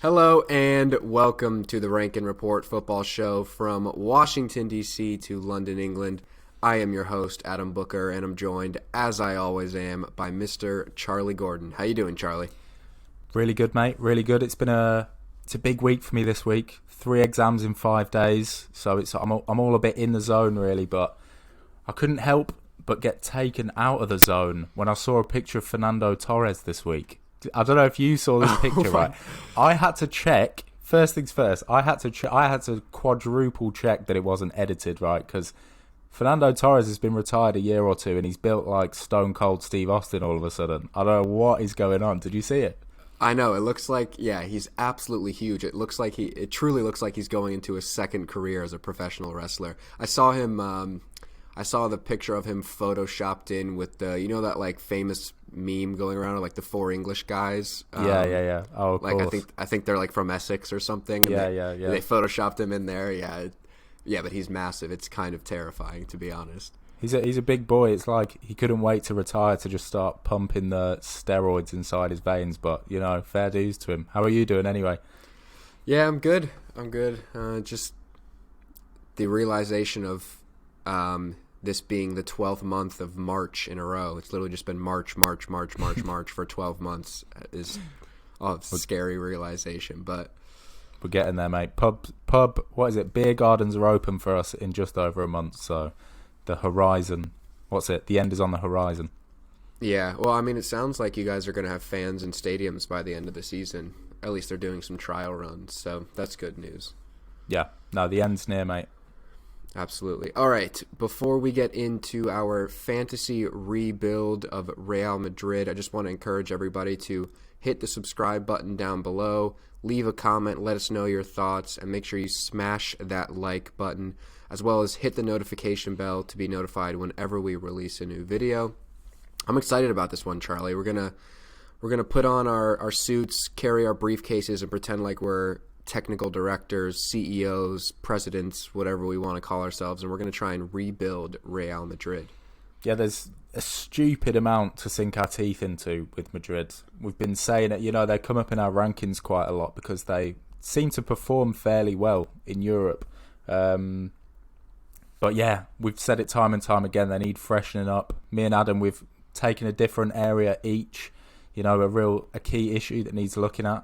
Hello and welcome to the Rank and Report football show from Washington, D.C. to London, England. I am your host, Adam Booker, and I'm joined, as I always am, by Mr. Charlie Gordon. How you doing, Charlie? Really good, mate. Really good. It's a big week for me this week. 3 exams in 5 days, so I'm all a bit in the zone, really, but I couldn't help but get taken out of the zone when I saw a picture of Fernando Torres this week. I don't know if you saw this picture, right? I had to check. First things first, I had to quadruple check that it wasn't edited, right? Because Fernando Torres has been retired a year or two, and he's built like Stone Cold Steve Austin all of a sudden. I don't know what is going on. Did you see it? I know. It looks like, yeah, he's absolutely huge. It truly looks like he's going into his second career as a professional wrestler. I saw him. I saw the picture of him photoshopped in with the, that like famous meme going around of like the 4 English guys. Yeah. Oh, of course. I think they're like from Essex or something. And Yeah. They photoshopped him in there. Yeah, but he's massive. It's kind of terrifying, to be honest. He's a big boy. It's like he couldn't wait to retire to just start pumping the steroids inside his veins. But fair dues to him. How are you doing anyway? Yeah, I'm good. Just the realization of this being the 12th month of March in a row. It's literally just been March for 12 months. It's a scary realization, but we're getting there, mate. Pub, what is it? Beer gardens are open for us in just over a month, so the horizon, the end is on the horizon. Yeah, well, I mean, it sounds like you guys are going to have fans in stadiums by the end of the season. At least they're doing some trial runs, so that's good news. Yeah, no, the end's near, mate. Absolutely. All right, before we get into our fantasy rebuild of Real Madrid, I just want to encourage everybody to hit the subscribe button down below, leave a comment, let us know your thoughts, and make sure you smash that like button, as well as hit the notification bell to be notified whenever we release a new video. I'm excited about this one, Charlie. We're gonna put on our suits, carry our briefcases, and pretend like we're technical directors, CEOs, presidents, whatever we want to call ourselves, and we're going to try and rebuild Real Madrid. Yeah, there's a stupid amount to sink our teeth into with Madrid. We've been saying it, they come up in our rankings quite a lot because they seem to perform fairly well in Europe. But yeah, we've said it time and time again, they need freshening up. Me and Adam, we've taken a different area each, a key issue that needs looking at.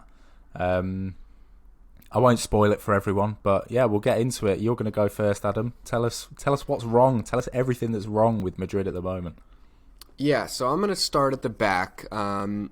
I won't spoil it for everyone, but yeah, we'll get into it. You're going to go first, Adam. Tell us what's wrong. Tell us everything that's wrong with Madrid at the moment. Yeah, so I'm going to start at the back. I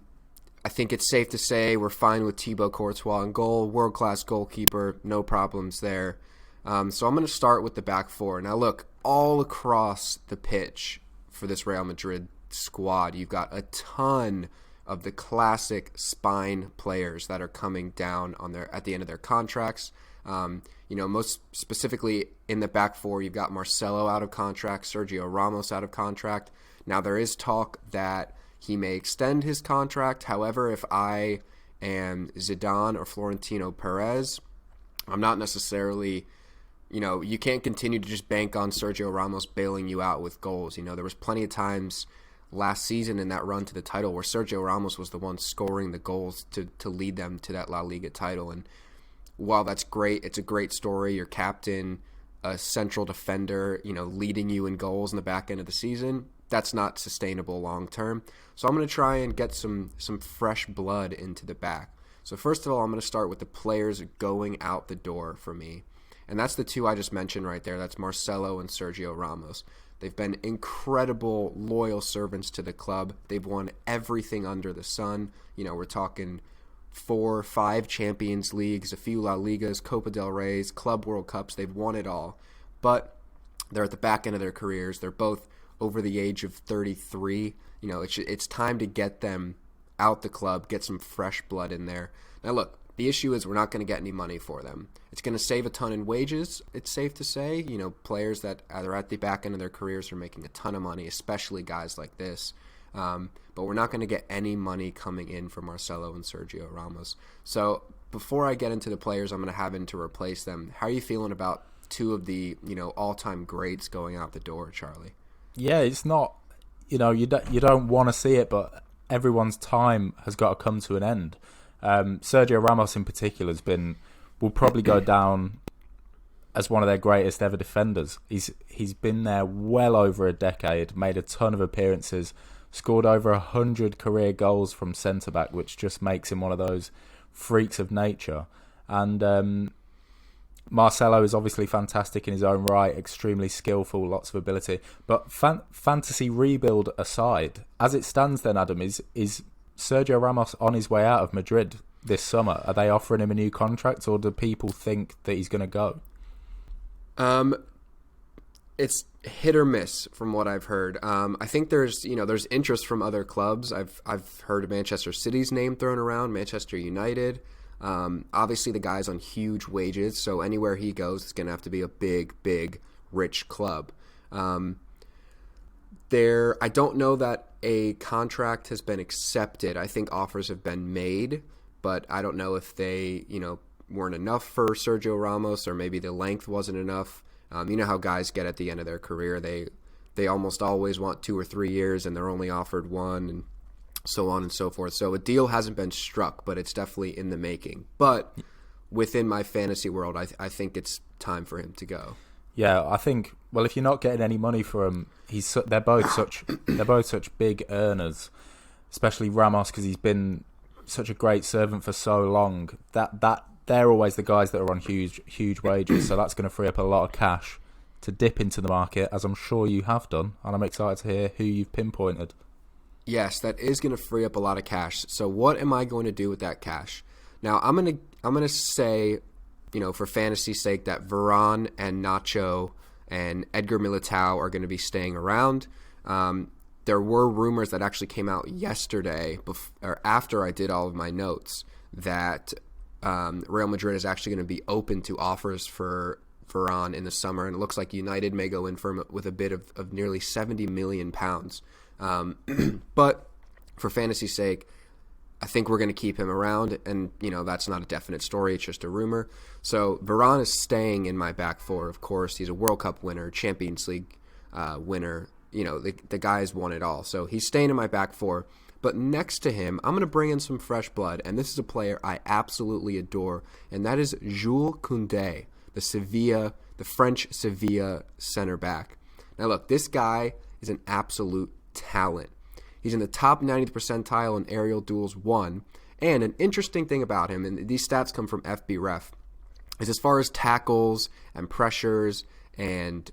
think it's safe to say we're fine with Thibaut Courtois in goal, world-class goalkeeper, no problems there. So I'm going to start with the back four. Now look, all across the pitch for this Real Madrid squad, you've got a ton of the classic spine players that are coming down at the end of their contracts. Most specifically in the back four, you've got Marcelo out of contract, Sergio Ramos out of contract. Now there is talk that he may extend his contract. However, if I am Zidane or Florentino Perez, I'm not necessarily, you can't continue to just bank on Sergio Ramos bailing you out with goals. There was plenty of times last season in that run to the title where Sergio Ramos was the one scoring the goals to lead them to that La Liga title. And while that's great, it's a great story. Your captain, a central defender, leading you in goals in the back end of the season, that's not sustainable long term. So I'm going to try and get some fresh blood into the back. So first of all, I'm going to start with the players going out the door for me. And that's the two I just mentioned right there. That's Marcelo and Sergio Ramos. They've been incredible, loyal servants to the club. They've won everything under the sun. We're talking 4, 5 Champions Leagues, a few La Ligas, Copa del Reyes, Club World Cups. They've won it all. But they're at the back end of their careers. They're both over the age of 33. It's time to get them out the club, get some fresh blood in there. Now, look, the issue is we're not going to get any money for them. It's going to save a ton in wages, it's safe to say. Players that are at the back end of their careers are making a ton of money, especially guys like this. But we're not going to get any money coming in from Marcelo and Sergio Ramos. So before I get into the players I'm going to have in to replace them, how are you feeling about two of the all-time greats going out the door, Charlie? Yeah, it's not, you don't want to see it, but everyone's time has got to come to an end. Sergio Ramos in particular will probably go down as one of their greatest ever defenders. He's been there well over a decade, made a ton of appearances, scored over 100 career goals from centre back, which just makes him one of those freaks of nature. And Marcelo is obviously fantastic in his own right, extremely skillful, lots of ability. But fantasy rebuild aside, as it stands then, Adam, is Sergio Ramos on his way out of Madrid this summer? Are they offering him a new contract, or do people think that he's going to go? It's hit or miss from what I've heard. I think there's interest from other clubs. I've heard Manchester City's name thrown around, Manchester United. Obviously the guy's on huge wages, so anywhere he goes, it's going to have to be a big, rich club. I don't know that a contract has been accepted. I think offers have been made, but I don't know if they, weren't enough for Sergio Ramos, or maybe the length wasn't enough. You know how guys get at the end of their career. They almost always want 2 or 3 years, and they're only offered one, and so on and so forth. So a deal hasn't been struck, but it's definitely in the making. But within my fantasy world, I think it's time for him to go. Yeah, I think. Well, if you're not getting any money for him, they're both such big earners, especially Ramos, because he's been such a great servant for so long. That they're always the guys that are on huge wages. So that's going to free up a lot of cash to dip into the market, as I'm sure you have done. And I'm excited to hear who you've pinpointed. Yes, that is going to free up a lot of cash. So what am I going to do with that cash? Now, I'm going to say, for fantasy's sake, that Varane and Nacho and Edgar Militao are going to be staying around. There were rumors that actually came out yesterday, or after I did all of my notes, that Real Madrid is actually going to be open to offers for Varane in the summer, and it looks like United may go in for him with a bid of nearly £70 million. But for fantasy's sake, I think we're going to keep him around, and that's not a definite story, it's just a rumor. So Varane is staying in my back four. Of course, he's a World Cup winner, Champions League winner. The guy's won it all, so he's staying in my back four. But next to him, I'm going to bring in some fresh blood, and this is a player I absolutely adore, and that is Jules Koundé, the French Sevilla center back. Now look, this guy is an absolute talent. He's in the top 90th percentile in aerial duels won, and an interesting thing about him, and these stats come from FBref, is as far as tackles and pressures and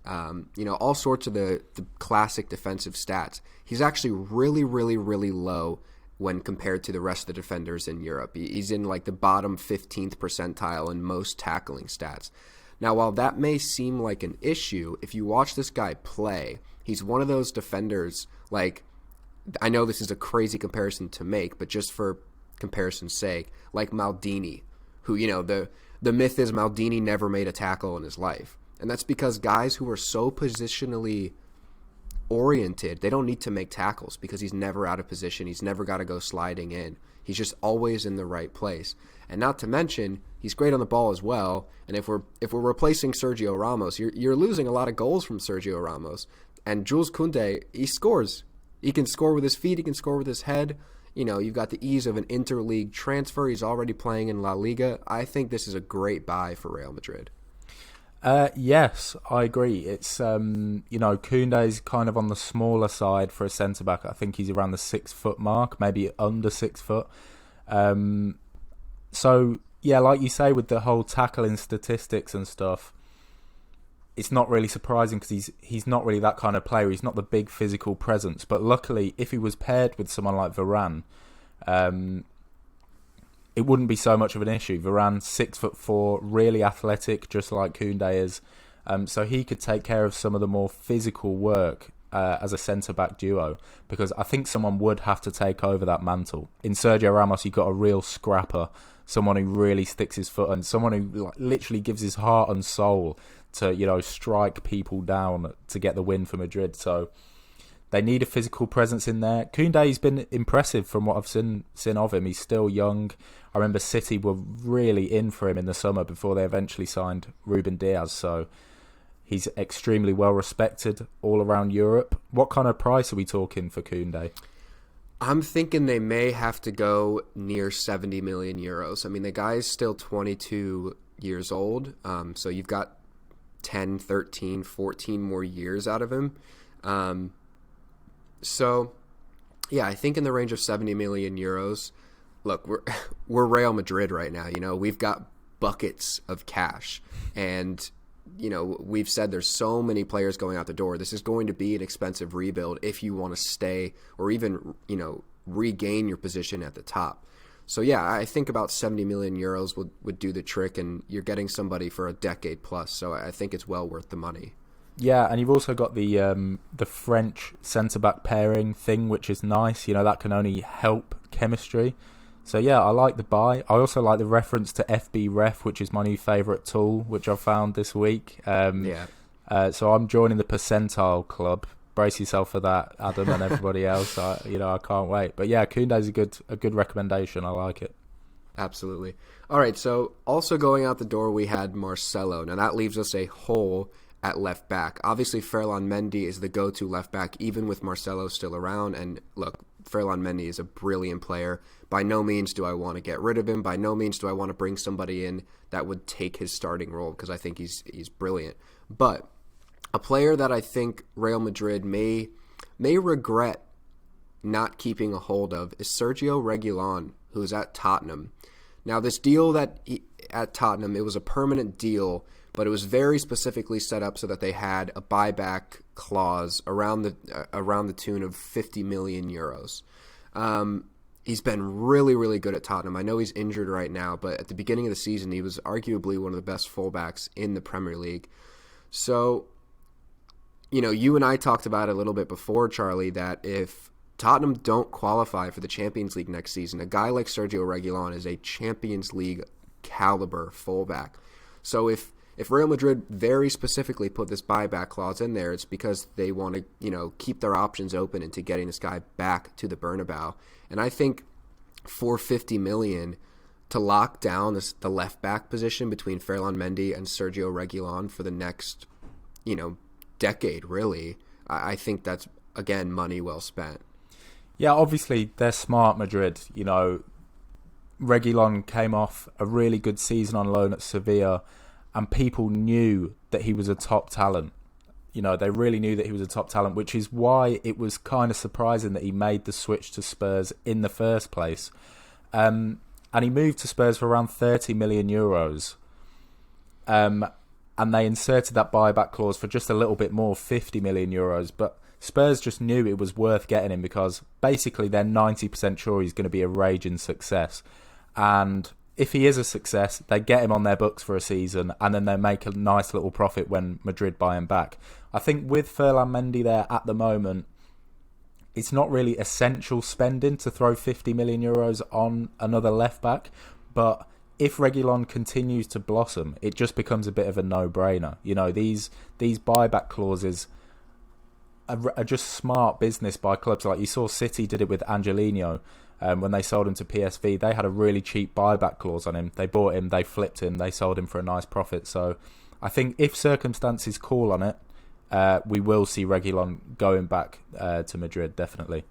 all sorts of the classic defensive stats, he's actually really, really, really low when compared to the rest of the defenders in Europe. He's in like the bottom 15th percentile in most tackling stats. Now, while that may seem like an issue, if you watch this guy play, he's one of those defenders, like, I know this is a crazy comparison to make, but just for comparison's sake, like Maldini, who, the myth is Maldini never made a tackle in his life. And that's because guys who are so positionally oriented, they don't need to make tackles because he's never out of position. He's never got to go sliding in. He's just always in the right place. And not to mention, he's great on the ball as well. And if we're replacing Sergio Ramos, you're losing a lot of goals from Sergio Ramos. And Jules Koundé, he scores. He can score with his feet. He can score with his head. You've got the ease of an interleague transfer. He's already playing in La Liga. I think this is a great buy for Real Madrid. Yes, I agree. It's Koundé's kind of on the smaller side for a centre back. I think he's around the 6 foot mark, maybe under 6 foot. So yeah, like you say, with the whole tackling statistics and stuff, it's not really surprising because he's not really that kind of player. He's not the big physical presence. But luckily, if he was paired with someone like Varane, it wouldn't be so much of an issue. Varane, 6'4", really athletic, just like Koundé is. So he could take care of some of the more physical work as a centre-back duo, because I think someone would have to take over that mantle. In Sergio Ramos, you've got a real scrapper, someone who really sticks his foot in, someone who literally gives his heart and soul to, strike people down to get the win for Madrid. So they need a physical presence in there. Koundé's been impressive from what I've seen of him. He's still young. I remember City were really in for him in the summer before they eventually signed Ruben Diaz. So he's extremely well respected all around Europe. What kind of price are we talking for Koundé? I'm thinking they may have to go near 70 million euros. I mean, the guy's still 22 years old, so you've got 10, 13, 14 more years out of him. Um, so, yeah, I think in the range of 70 million euros. Look, we're Real Madrid right now. We've got buckets of cash, and we've said there's so many players going out the door. This is going to be an expensive rebuild if you want to stay or even, regain your position at the top. So, yeah, I think about 70 million euros would do the trick, and you're getting somebody for a decade plus. So I think it's well worth the money. Yeah, and you've also got the French centre-back pairing thing, which is nice. That can only help chemistry. So, yeah, I like the buy. I also like the reference to FB Ref, which is my new favourite tool, which I've found this week. So I'm joining the percentile club. Brace yourself for that, Adam, and everybody else. I can't wait. But, yeah, Koundé's a good recommendation. I like it. Absolutely. All right, so also going out the door, we had Marcelo. Now, that leaves us a hole at left back. Obviously, Ferland Mendy is the go-to left back, even with Marcelo still around. And, look, Ferland Mendy is a brilliant player. By no means do I want to get rid of him. By no means do I want to bring somebody in that would take his starting role, because I think he's brilliant. But a player that I think Real Madrid may regret not keeping a hold of is Sergio Reguilon, who's at Tottenham. Now, this deal at Tottenham, it was a permanent deal, but it was very specifically set up so that they had a buyback clause around the tune of 50 million euros. He's been really, really good at Tottenham. I know he's injured right now, but at the beginning of the season, he was arguably one of the best fullbacks in the Premier League. So, you and I talked about it a little bit before, Charlie, that if Tottenham don't qualify for the Champions League next season, a guy like Sergio Reguilon is a Champions League caliber fullback. So if Real Madrid very specifically put this buyback clause in there, it's because they want to, keep their options open into getting this guy back to the Bernabeu. And I think for 50 million to lock down the left back position between Ferland Mendy and Sergio Reguilon for the next, decade, really, I think that's, again, money well spent. Yeah, obviously they're smart, Madrid. Reguilon came off a really good season on loan at Sevilla, and people knew that he was a top talent. They really knew that he was a top talent, which is why it was kind of surprising that he made the switch to Spurs in the first place. And he moved to Spurs for around 30 million euros. And they inserted that buyback clause for just a little bit more, 50 million euros. But Spurs just knew it was worth getting him because basically they're 90% sure he's going to be a raging success. And if he is a success, they get him on their books for a season and then they make a nice little profit when Madrid buy him back. I think with Ferland Mendy there at the moment, it's not really essential spending to throw 50 million euros on another left back. But if Reguilon continues to blossom, it just becomes a bit of a no-brainer. These buyback clauses are just smart business by clubs. Like you saw City did it with Angelino. When they sold him to PSV, they had a really cheap buyback clause on him. They bought him, they flipped him, they sold him for a nice profit. So I think if circumstances call on it, we will see Reguilon going back to Madrid, definitely.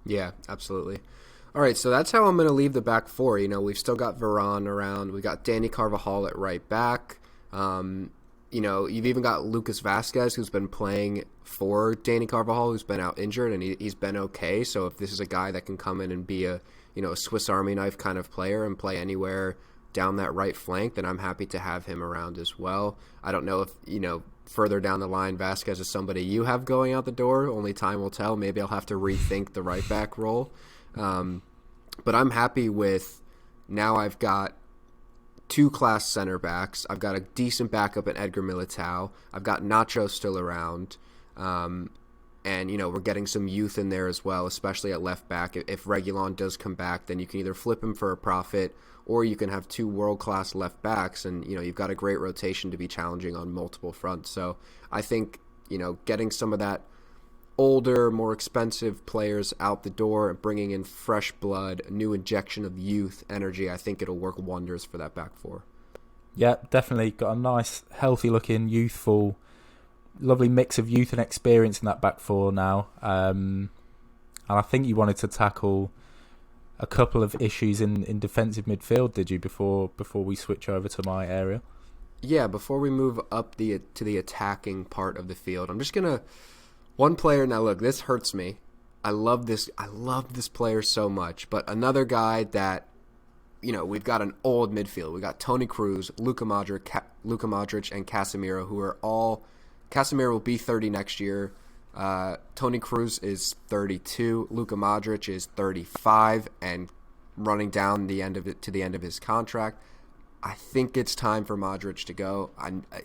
Yeah, absolutely. All right, so that's how I'm going to leave the back four. We've still got Varane around. We've got Dani Carvajal at right back. You've even got Lucas Vazquez, who's been playing for Dani Carvajal, who's been out injured, and he's been okay. So if this is a guy that can come in and be a Swiss Army knife kind of player and play anywhere down that right flank, then I'm happy to have him around as well. I don't know if, further down the line, Vazquez is somebody you have going out the door. Only time will tell. Maybe I'll have to rethink the right back role. But I'm happy with, now I've got two class center backs. I've got a decent backup in Edgar Militao. I've got Nacho still around. And, we're getting some youth in there as well, especially at left back. If Reguilon does come back, then you can either flip him for a profit or you can have two world-class left backs and, you've got a great rotation to be challenging on multiple fronts. So I think, getting some of that older, more expensive players out the door and bringing in fresh blood, a new injection of youth, energy, I think it'll work wonders for that back four. Yeah, definitely. Got a nice, healthy-looking, youthful, lovely mix of youth and experience in that back four now. And I think you wanted to tackle a couple of issues in defensive midfield, did you, before we switch over to my area? Yeah, before we move up to the attacking part of the field, I'm just gonna one player. Now, look, this hurts me. I love this player so much, but another guy that, we've got an old midfield. We got Toni Kroos, Luka Modric, and Casemiro, who are all. Casemiro will be 30 next year. Toni Kroos is 32. Luka Modric is 35 and running down the end of his contract. I think it's time for Modric to go.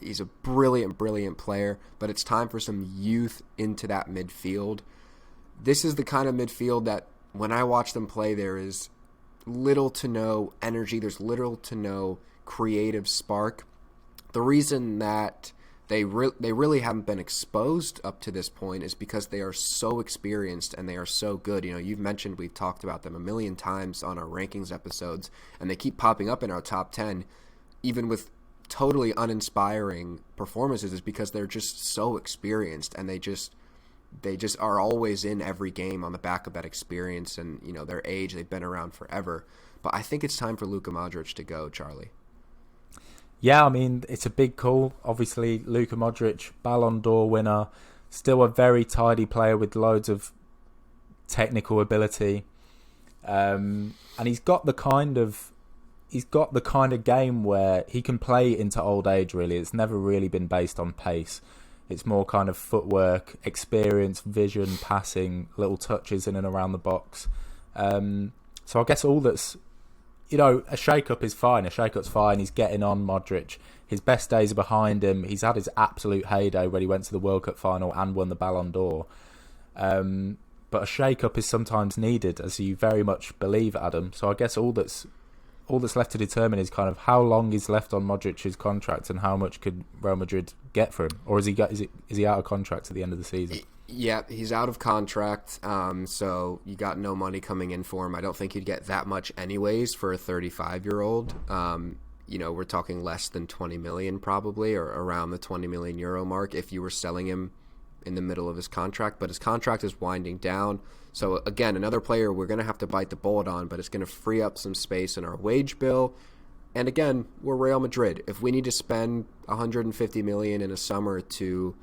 He's a brilliant player, but it's time for some youth into that midfield. This is the kind of midfield that when I watch them play, there is little to no energy. There's little to no creative spark. The reason that they really haven't been exposed up to this point is because they are so experienced and they are so good. You've mentioned, we've talked about them a million times on our rankings episodes, and they keep popping up in our top 10, even with totally uninspiring performances, is because they're just so experienced and they just are always in every game on the back of that experience and, their age. They've been around forever. But I think it's time for Luka Modric to go, Charlie. Yeah, I mean, it's a big call. Obviously, Luka Modric, Ballon d'Or winner, still a very tidy player with loads of technical ability. And he's got the kind of game where he can play into old age, really. It's never really been based on pace. It's more kind of footwork, experience, vision, passing, little touches in and around the box. So I guess all that's, a shake-up is fine. A shake-up's fine. He's getting on, Modric. His best days are behind him. He's had his absolute heyday when he went to the World Cup final and won the Ballon d'Or. But a shake-up is sometimes needed, as you very much believe, Adam. So I guess all that's left to determine is kind of how long is left on Modric's contract and how much could Real Madrid get for him, or is he out of contract at the end of the season? Yeah, he's out of contract, so you got no money coming in for him. I don't think you'd get that much anyways for a 35-year-old. We're talking less than 20 million probably, or around the 20 million euro mark if you were selling him in the middle of his contract. But his contract is winding down. So again, another player we're going to have to bite the bullet on, but it's going to free up some space in our wage bill. And again, we're Real Madrid. If we need to spend 150 million in a summer to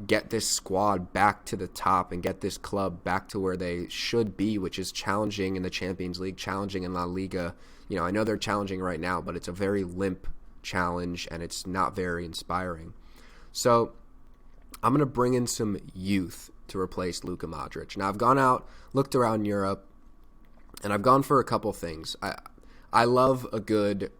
get this squad back to the top and get this club back to where they should be, which is challenging in the Champions League, challenging in La Liga. I know they're challenging right now, but it's a very limp challenge and it's not very inspiring. So I'm going to bring in some youth to replace Luka Modric. Now, I've gone out, looked around Europe, and I've gone for a couple things. I love a good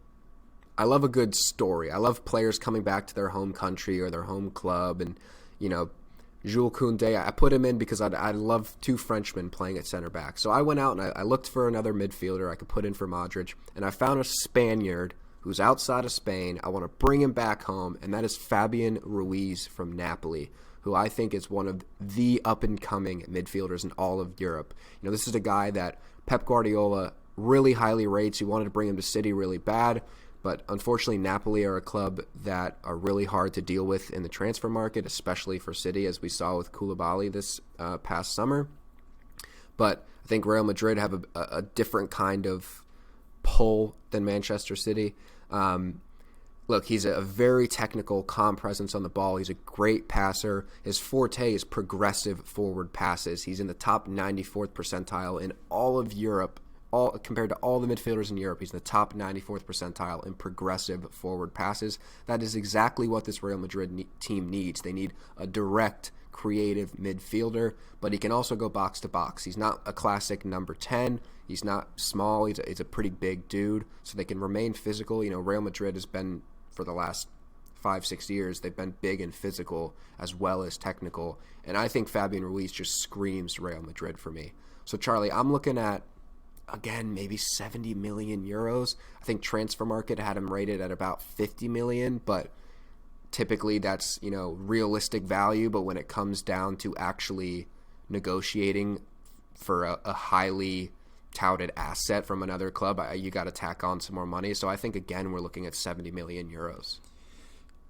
story. I love players coming back to their home country or their home club, and Jules Koundé, I put him in because I love two Frenchmen playing at center back. So I went out and I looked for another midfielder I could put in for Modric, and I found a Spaniard who's outside of Spain. I want to bring him back home, and that is Fabian Ruiz from Napoli, who I think is one of the up-and-coming midfielders in all of Europe. This is a guy that Pep Guardiola really highly rates. He wanted to bring him to City really bad, but unfortunately Napoli are a club that are really hard to deal with in the transfer market, especially for City, as we saw with Koulibaly this past summer. But I think Real Madrid have a different kind of pull than Manchester City. Look, he's a very technical, calm presence on the ball. He's a great passer. His forte is progressive forward passes. He's in the top 94th percentile in all of Europe. Compared to all the midfielders in Europe, he's in the top 94th percentile in progressive forward passes. That is exactly what this Real Madrid team needs. They need a direct, creative midfielder, but he can also go box to box. He's not a classic number 10. He's not small. He's a pretty big dude, so they can remain physical. Real Madrid has been, for the last 5-6 years, they've been big and physical as well as technical, and I think Fabian Ruiz just screams Real Madrid for me. So, Charlie, I'm looking at, again, maybe 70 million euros. I think Transfer Market had him rated at about 50 million, but typically that's, realistic value. But when it comes down to actually negotiating for a highly touted asset from another club, you got to tack on some more money. So I think, again, we're looking at 70 million euros.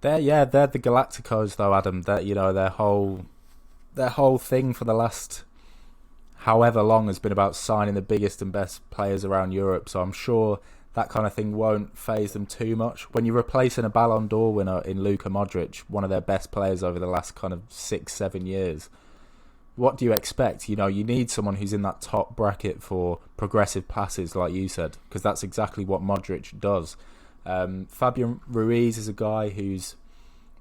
They're the Galacticos, though, Adam. That their whole thing for the last however long has been about signing the biggest and best players around Europe, so I'm sure that kind of thing won't faze them too much. When you're replacing a Ballon d'Or winner in Luka Modric, one of their best players over the last kind of 6-7 years, what do you expect? You know, you need someone who's in that top bracket for progressive passes, like you said, because that's exactly what Modric does. Fabian Ruiz is a guy who's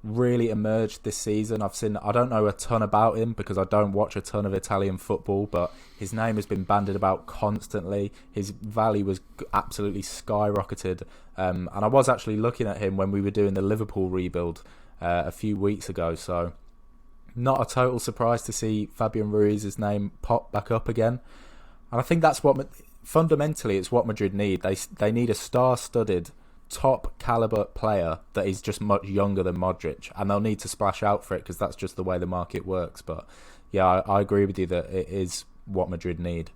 really emerged this season. I don't know a ton about him because I don't watch a ton of Italian football, but his name has been bandied about constantly. His value was absolutely skyrocketed, and I was actually looking at him when we were doing the Liverpool rebuild a few weeks ago, so not a total surprise to see Fabian Ruiz's name pop back up again. And I think that's what fundamentally it's what Madrid need. They need a star-studded top caliber player that is just much younger than Modric, and they'll need to splash out for it because that's just the way the market works. But yeah, I agree with you that it is what Madrid need.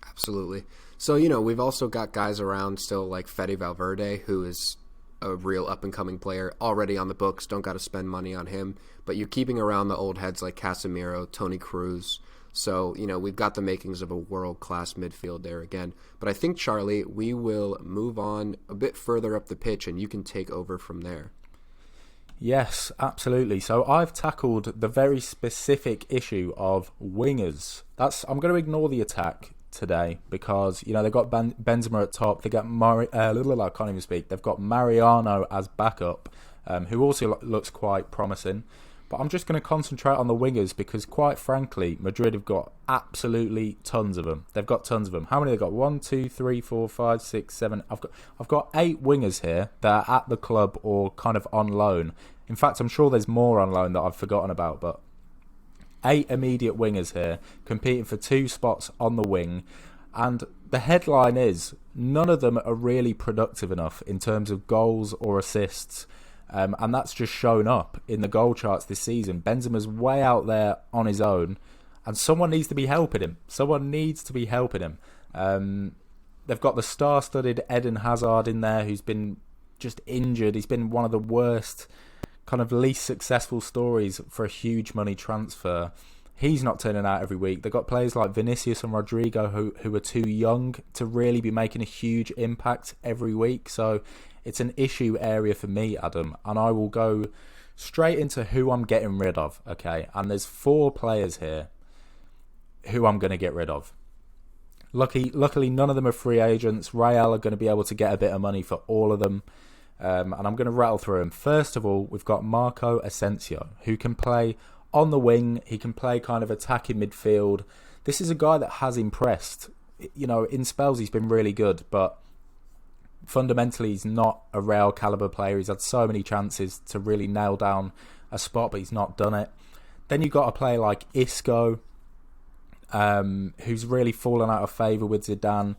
Absolutely. So, you know, we've also got guys around still like Fede Valverde, who is a real up-and-coming player, already on the books, don't got to spend money on him. But you're keeping around the old heads like Casemiro, Toni Kroos. So, you know, we've got the makings of a world-class midfield there again. But I think, Charlie, we will move on a bit further up the pitch, and you can take over from there. Yes, absolutely. So I've tackled the very specific issue of wingers. I'm going to ignore the attack today because, you know, they've got Benzema at top. They got I can't even speak. They've got Mariano as backup, who also looks quite promising. But I'm just going to concentrate on the wingers because, quite frankly, Madrid have got absolutely tons of them. They've got tons of them. How many have they got? 1, 2, 3, 4, 5, 6, 7. I've got 8 wingers here that are at the club or kind of on loan. In fact, I'm sure there's more on loan that I've forgotten about, but 8 immediate wingers here competing for 2 spots on the wing. And the headline is none of them are really productive enough in terms of goals or assists. And that's just shown up in the goal charts this season. Benzema's way out there on his own, and someone needs to be helping him. They've got the star-studded Eden Hazard in there, who's been just injured. He's been one of the worst, kind of least successful stories for a huge money transfer. He's not turning out every week. They've got players like Vinicius and Rodrigo who are too young to really be making a huge impact every week. So it's an issue area for me, Adam, and I will go straight into who I'm getting rid of, okay? And there's 4 players here who I'm going to get rid of. Luckily, none of them are free agents. Real are going to be able to get a bit of money for all of them, and I'm going to rattle through them. First of all, we've got Marco Ascencio, who can play on the wing. He can play kind of attacking midfield. This is a guy that has impressed. You know, in spells he's been really good, but fundamentally he's not a Real caliber player. He's had so many chances to really nail down a spot, but he's not done it. Then you've got a player like Isco, who's really fallen out of favour with Zidane.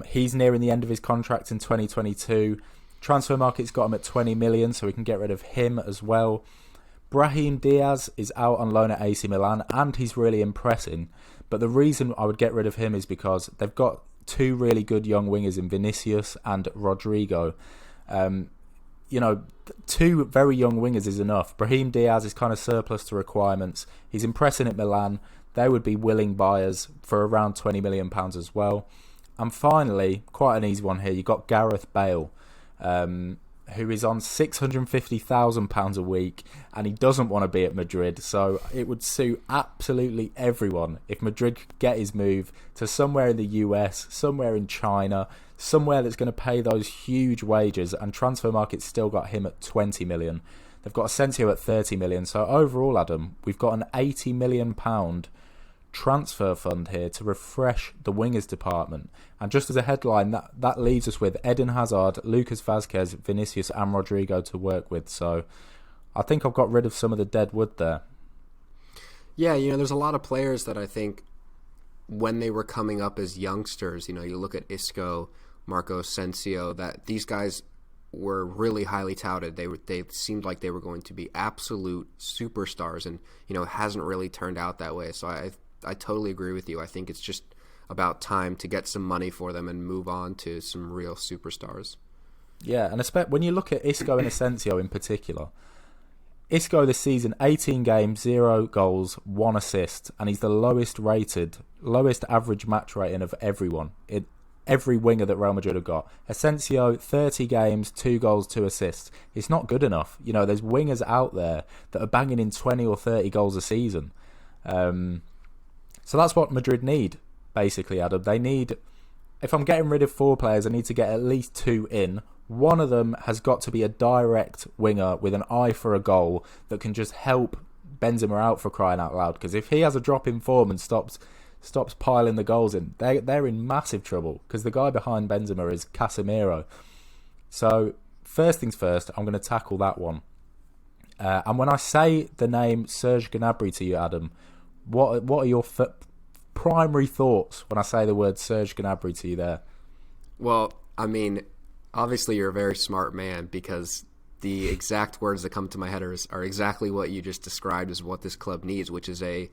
He's nearing the end of his contract in 2022. Transfer market's got him at 20 million, so we can get rid of him as well. Brahim Diaz is out on loan at AC Milan, and he's really impressing. But the reason I would get rid of him is because they've got 2 really good young wingers in Vinicius and Rodrigo. You know, 2 very young wingers is enough. Brahim Diaz is kind of surplus to requirements. He's impressing at Milan. They would be willing buyers for around £20 million as well. And finally, quite an easy one here, you've got Gareth Bale, who is on £650,000 a week, and he doesn't want to be at Madrid. So it would suit absolutely everyone if Madrid could get his move to somewhere in the US, somewhere in China, somewhere that's going to pay those huge wages, and transfer market's still got him at 20 million. They've got Ascencio at 30 million. So overall, Adam, we've got an £80 million transfer fund here to refresh the wingers department. And just as a headline, that leaves us with Eden Hazard, Lucas Vazquez, Vinicius and Rodrigo to work with. So I think I've got rid of some of the dead wood there. Yeah, you know, there's a lot of players that I think when they were coming up as youngsters, you know, you look at Isco, Marco Asensio, that these guys were really highly touted. They seemed like they were going to be absolute superstars, and, you know, it hasn't really turned out that way. So I totally agree with you. I think it's just about time to get some money for them and move on to some real superstars. Yeah, and when you look at Isco and Asensio in particular, Isco this season, 18 games, 0 goals, 1 assist, and he's the lowest average match rating of everyone. Every winger that Real Madrid have got. Ascencio, 30 games, 2 goals, 2 assists. It's not good enough. You know, there's wingers out there that are banging in 20 or 30 goals a season. So that's what Madrid need, basically, Adam. They need, if I'm getting rid of 4 players, I need to get at least 2 in. One of them has got to be a direct winger with an eye for a goal that can just help Benzema out, for crying out loud. Because if he has a drop in form and stops piling the goals in, they're in massive trouble, because the guy behind Benzema is Casemiro. So first things first, I'm going to tackle that one. And when I say the name Serge Gnabry to you, Adam, what are your primary thoughts when I say the word Serge Gnabry to you there? Well, I mean, obviously you're a very smart man, because the exact words that come to my head are exactly what you just described as what this club needs, which is a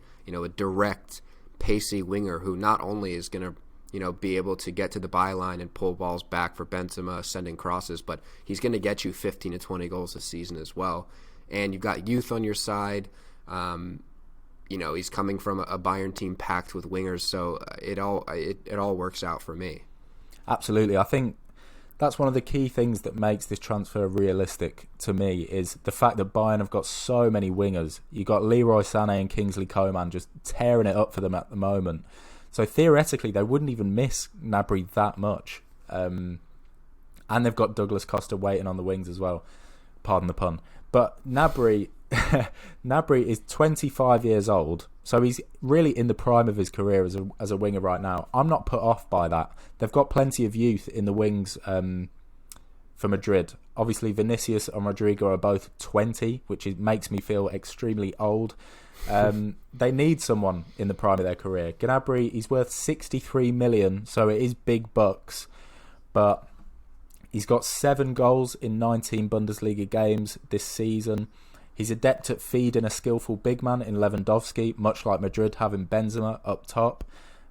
direct, pacey winger who not only is going to be able to get to the byline and pull balls back for Benzema, sending crosses, but he's going to get you 15 to 20 goals this season as well. And you've got youth on your side. He's coming from a Bayern team packed with wingers, so it all works out for me. Absolutely. I think that's one of the key things that makes this transfer realistic to me, is the fact that Bayern have got so many wingers. You've got Leroy Sané and Kingsley Coman just tearing it up for them at the moment. So theoretically, they wouldn't even miss Gnabry that much. And they've got Douglas Costa waiting on the wings as well. Pardon the pun. But Gnabry is 25 years old, so he's really in the prime of his career as a winger right now. I'm not put off by that. They've got plenty of youth in the wings for Madrid. Obviously, Vinicius and Rodrigo are both 20, which makes me feel extremely old. They need someone in the prime of their career. Gnabry, he's worth 63 million, so it is big bucks, but he's got 7 goals in 19 Bundesliga games this season. He's adept at feeding a skillful big man in Lewandowski, much like Madrid having Benzema up top.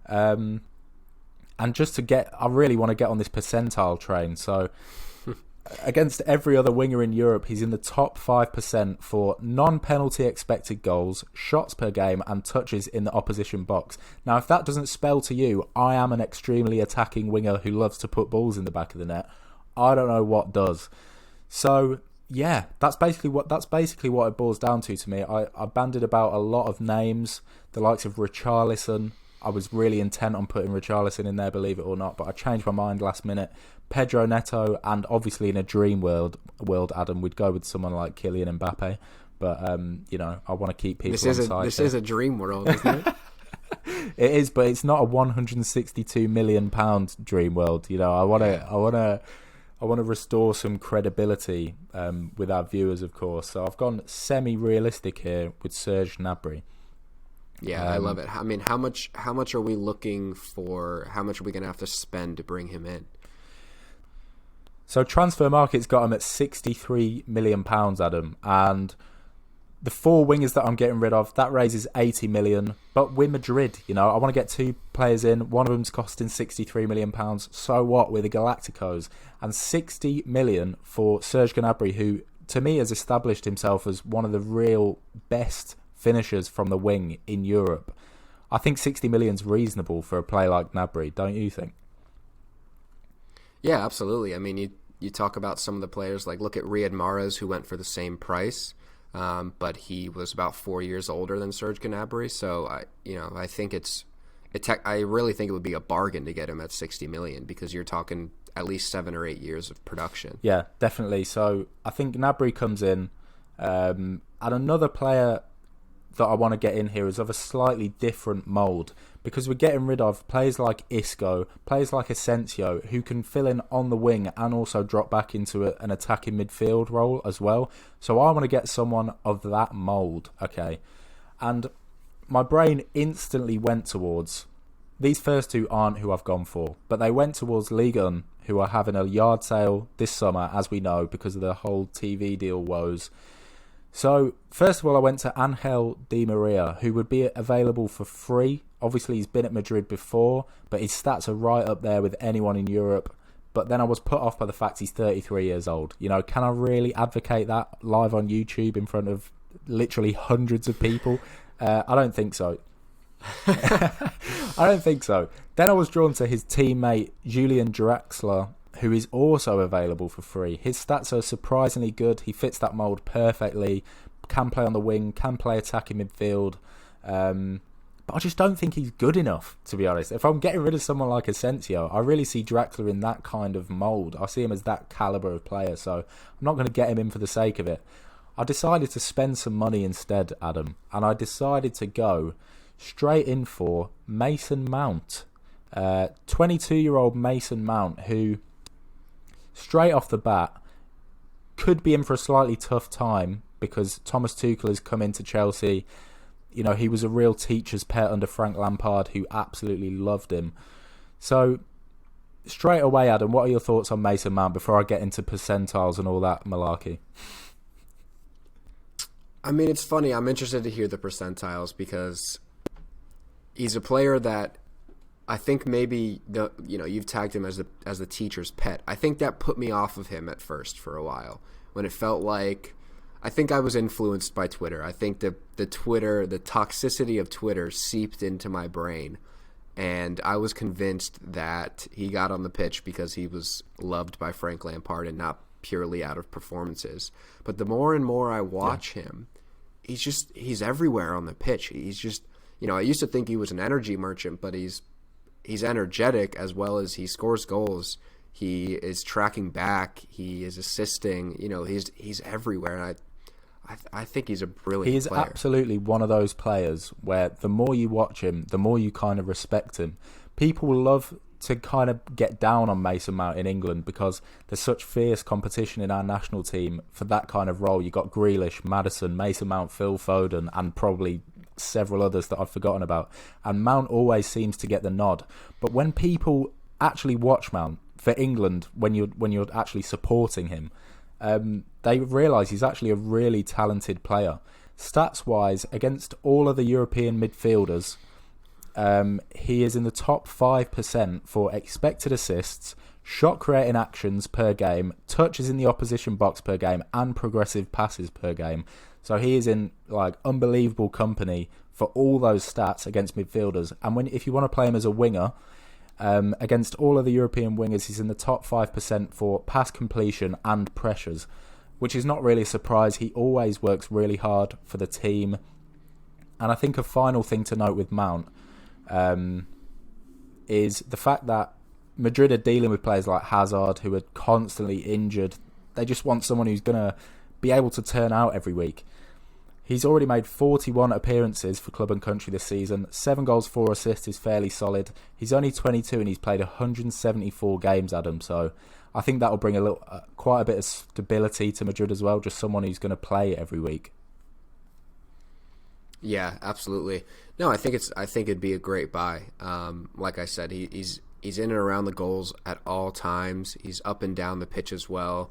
And just I really want to get on this percentile train. So against every other winger in Europe, he's in the top 5% for non-penalty expected goals, shots per game, and touches in the opposition box. Now, if that doesn't spell to you, I am an extremely attacking winger who loves to put balls in the back of the net, I don't know what does. So yeah, that's basically what it boils down to me. I banded about a lot of names, the likes of Richarlison. I was really intent on putting Richarlison in there, believe it or not, but I changed my mind last minute. Pedro Neto, and obviously in a dream world, Adam, we'd go with someone like Kylian Mbappe. But I want to keep people on side. This is a dream world, isn't it? It is, but it's not a £162 million dream world. I want to restore some credibility with our viewers, of course. So I've gone semi-realistic here with Serge Gnabry. Yeah, I love it. I mean, how much are we looking for? How much are we going to have to spend to bring him in? So Transfer Market's got him at £63 million, Adam. And the 4 wingers that I'm getting rid of, that raises 80 million. But we're Madrid, I want to get 2 players in. One of them's costing £63 million. So what? We're the Galacticos. And 60 million for Serge Gnabry, who, to me, has established himself as one of the real best finishers from the wing in Europe. I think 60 million's reasonable for a player like Gnabry, don't you think? Yeah, absolutely. I mean, you talk about some of the players, like look at Riyad Mahrez, who went for the same price. But he was about 4 years older than Serge Gnabry, so I think I really think it would be a bargain to get him at 60 million, because you're talking at least 7 or 8 years of production. Yeah, definitely. So I think Gnabry comes in, and another player that I want to get in here is of a slightly different mould, because we're getting rid of players like Isco, players like Ascencio, who can fill in on the wing and also drop back into an attacking midfield role as well. So I want to get someone of that mould, okay? And my brain instantly went towards, these first 2 aren't who I've gone for, but they went towards Ligue 1, who are having a yard sale this summer, as we know, because of the whole TV deal woes. So, first of all, I went to Angel Di Maria, who would be available for free. Obviously, he's been at Madrid before, but his stats are right up there with anyone in Europe. But then I was put off by the fact he's 33 years old. Can I really advocate that live on YouTube in front of literally hundreds of people? I don't think so. I don't think so. Then I was drawn to his teammate Julian Draxler, who is also available for free. His stats are surprisingly good. He fits that mould perfectly. Can play on the wing, can play attacking midfield. But I just don't think he's good enough, to be honest. If I'm getting rid of someone like Ascencio, I really see Draxler in that kind of mould. I see him as that calibre of player, so I'm not going to get him in for the sake of it. I decided to spend some money instead, Adam, and I decided to go straight in for Mason Mount. 22-year-old Mason Mount, who, straight off the bat, could be in for a slightly tough time because Thomas Tuchel has come into Chelsea. You know, he was a real teacher's pet under Frank Lampard, who absolutely loved him. So, straight away, Adam, what are your thoughts on Mason Mount before I get into percentiles and all that malarkey? I mean, it's funny. I'm interested to hear the percentiles because he's a player that I think maybe you've tagged him as the teacher's pet. I think that put me off of him at first for a while when it felt like I think I was influenced by Twitter. I think the toxicity of Twitter seeped into my brain, and I was convinced that he got on the pitch because he was loved by Frank Lampard and not purely out of performances. But the more and more I watch him, he's everywhere on the pitch. He's just, I used to think he was an energy merchant, but he's energetic as well as he scores goals. He is tracking back. He is assisting. He's everywhere. And I think he's a brilliant player. He is absolutely one of those players where the more you watch him, the more you kind of respect him. People love to kind of get down on Mason Mount in England because there's such fierce competition in our national team for that kind of role. You got Grealish, Maddison, Mason Mount, Phil Foden, and probably several others that I've forgotten about. And Mount always seems to get the nod. But when people actually watch Mount for England, when you're actually supporting him, they realise he's actually a really talented player. Stats-wise, against all of the European midfielders, he is in the top 5% for expected assists, shot-creating actions per game, touches in the opposition box per game, and progressive passes per game. So he is in unbelievable company for all those stats against midfielders. And if you want to play him as a winger, against all of the European wingers, he's in the top 5% for pass completion and pressures, which is not really a surprise. He always works really hard for the team. And I think a final thing to note with Mount is the fact that Madrid are dealing with players like Hazard who are constantly injured. They just want someone who's going to be able to turn out every week. He's already made 41 appearances for club and country this season. 7 goals, 4 assists is fairly solid. He's only 22 and he's played 174 games, Adam. So I think that will bring quite a bit of stability to Madrid as well. Just someone who's going to play every week. Yeah, absolutely. No, I think it'd be a great buy. Like I said, he's in and around the goals at all times. He's up and down the pitch as well.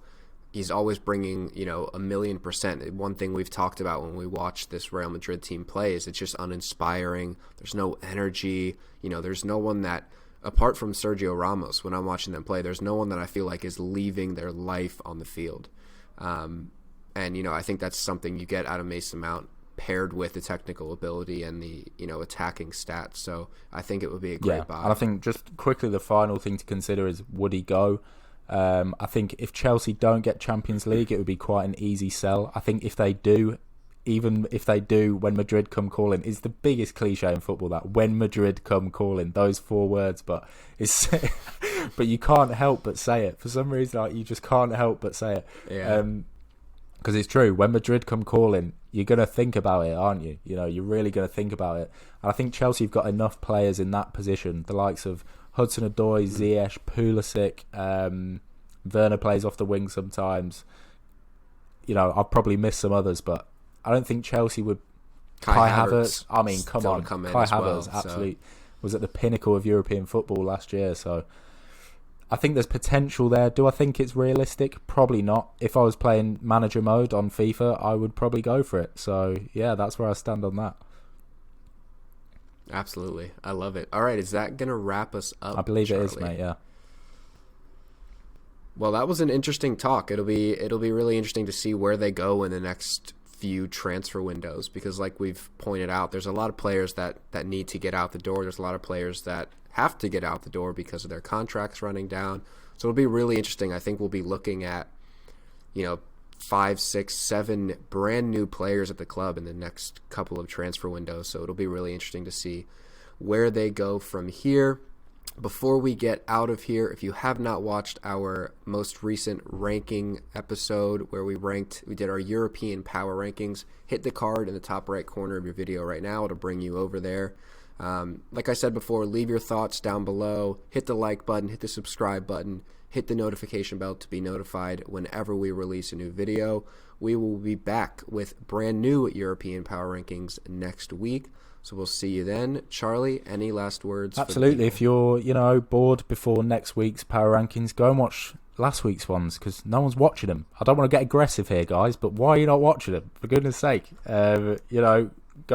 He's always bringing, 1,000,000%. One thing we've talked about when we watch this Real Madrid team play is it's just uninspiring. There's no energy. There's no one that, apart from Sergio Ramos, when I'm watching them play, there's no one that I feel like is leaving their life on the field. And I think that's something you get out of Mason Mount paired with the technical ability and the, attacking stats. So I think it would be a great buy. And I think just quickly, the final thing to consider is, would he go? I think if Chelsea don't get Champions League, it would be quite an easy sell. I think if they do, even if they do, when Madrid come calling, is the biggest cliche in football, that when Madrid come calling, those 4 words, but it's but you can't help but say it. For some reason, you just can't help but say it. Yeah. Because it's true, when Madrid come calling, you're going to think about it, aren't you? You're really going to think about it. And I think Chelsea have got enough players in that position, the likes of Hudson-Odoi, Ziyech, Pulisic, Werner plays off the wing sometimes. I'll probably miss some others, but I don't think Chelsea would. Kai Havertz. I mean, come on. Kai Havertz absolutely was at the pinnacle of European football last year, so I think there's potential there. Do I think it's realistic? Probably not. If I was playing manager mode on FIFA, I would probably go for it. So, yeah, that's where I stand on that. Absolutely. I love it. All right, is that going to wrap us up, I believe Charlie? It is, mate, yeah. Well, that was an interesting talk. It'll be really interesting to see where they go in the next few transfer windows, because like we've pointed out, there's a lot of players that need to get out the door. There's a lot of players that have to get out the door because of their contracts running down. So it'll be really interesting. I think we'll be looking at, 5, 6, 7 brand new players at the club in the next couple of transfer windows. So it'll be really interesting to see where they go from here. Before we get out of here, if you have not watched our most recent ranking episode where we did our European power rankings, hit the card in the top right corner of your video right now. It'll bring you over there. Like I said before, leave your thoughts down below. Hit the like button, hit the subscribe button, hit the notification bell to be notified whenever we release a new video. We will be back with brand new European power rankings next week. So we'll see you then. Charlie, any last words? Absolutely. If you're, bored before next week's power rankings, go and watch last week's ones, because no one's watching them. I don't want to get aggressive here, guys, but why are you not watching them? For goodness sake. Go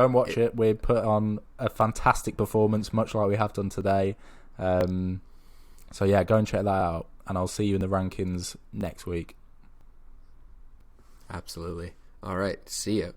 and watch it. We put on a fantastic performance, much like we have done today. So yeah, go and check that out, and I'll see you in the rankings next week. Absolutely. All right. See you.